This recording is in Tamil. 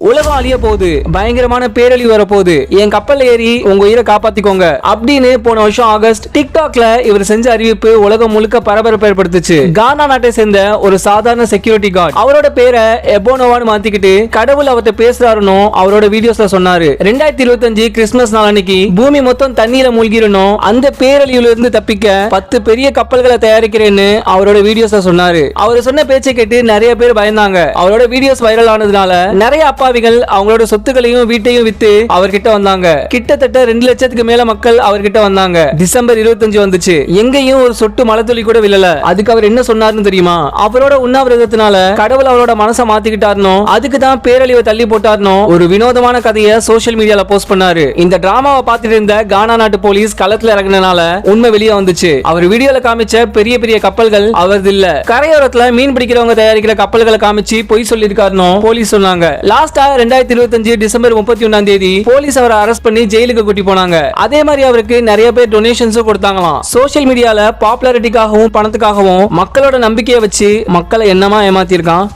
உலகம் அழிய போகுது, பயங்கரமான பேரழிவு வர போகுது, என் கப்பல்ல ஏறி உங்க உயிரை காப்பாத்திக்கோங்க அப்படின்னு போன வருஷம் ஆகஸ்ட் டிக்டாக்ல இவர் செஞ்ச அறிவிப்பு உலகம் முழுக்க பரபரப்பு ஏற்படுத்துச்சு. கானா நாட்டை சேர்ந்த ஒரு சாதாரண செக்யூரிட்டி கார்டு அவரோட பேரை எபோனோவான்னு மாத்திக்கிட்டு கடவுள் அவர்கிட்ட பேசுறாருன்னு அவரோட வீடியோஸ்ல சொன்னாரு. 2025 கிறிஸ்துமஸ் நாள் அன்னைக்கு பூமி மொத்தம் தண்ணீர மூழ்கிரணும், அந்த பேரழிவுல இருந்து தப்பிக்க 10 பெரிய கப்பல்களை தயாரிக்கிறேன்னு அவரோட வீடியோஸ்ல சொன்னாரு. அவர் சொன்ன பேச்சை கேட்டு நிறைய பேர் பயந்தாங்க. அவரோட வீடியோஸ் வைரல் ஆனதுனால நிறைய அப்பாவிகள் அவங்களோட சொத்துக்களையும் வீட்டையும் வித்து அவர்கிட்ட வந்தாங்க. கிட்டத்தட்ட 2 லட்சத்துக்கு மேல மக்கள் அவர்கிட்ட வந்தாங்க. டிசம்பர் 25 வந்துச்சு, எங்கேயும் ஒரு சொட்டு மழை துளி கூட விழல. அதுக்கு அவர் என்ன சொன்னாருன்னு தெரியுமா? அவரோட உண்ணாவிரதத்தினால கடவுள் அவரோட மனசை மாத்திக்கிட்டாருனோ, அதுக்கு தான் பேரழிவை தள்ளி போட்டாருனோ ஒரு வினோதமான கதையை சோஷியல் மீடியால போஸ்ட் பண்ணாரு. இந்த டிராமாவை பார்த்துட்டு இருந்த கானா நாட்டு போலீஸ் களத்துல இறங்கினால உண்மை வெளியே வந்துச்சு. அவர் வீடியோல காமிச்ச பெரிய பெரிய கப்பல்கள் அவரது இல்ல, கரையோரத்துல மீன் பிடிக்கிறவங்க தயாரிக்கிற கப்பல்களை காமிச்சு பொய் சொல்லிருக்காருன்னு போலீஸ் சொன்னாங்க. லாஸ்டா 2025 டிசம்பர் 31 போலீஸ் அவரை அரெஸ்ட் பண்ணி ஜெயிலுக்கு கூட்டி போனாங்க. அதே மாதிரி அவருக்கு நிறைய பேர் டொனேஷன்ஸும் கொடுத்தாங்களாம். சோஷியல் மீடியால பாப்புலாரிட்டிக்காகவும் பணத்துக்காகவும் மக்களோட நம்பிக்கையை வச்சு மக்களை என்னமா ஏமாத்திருக்கான்.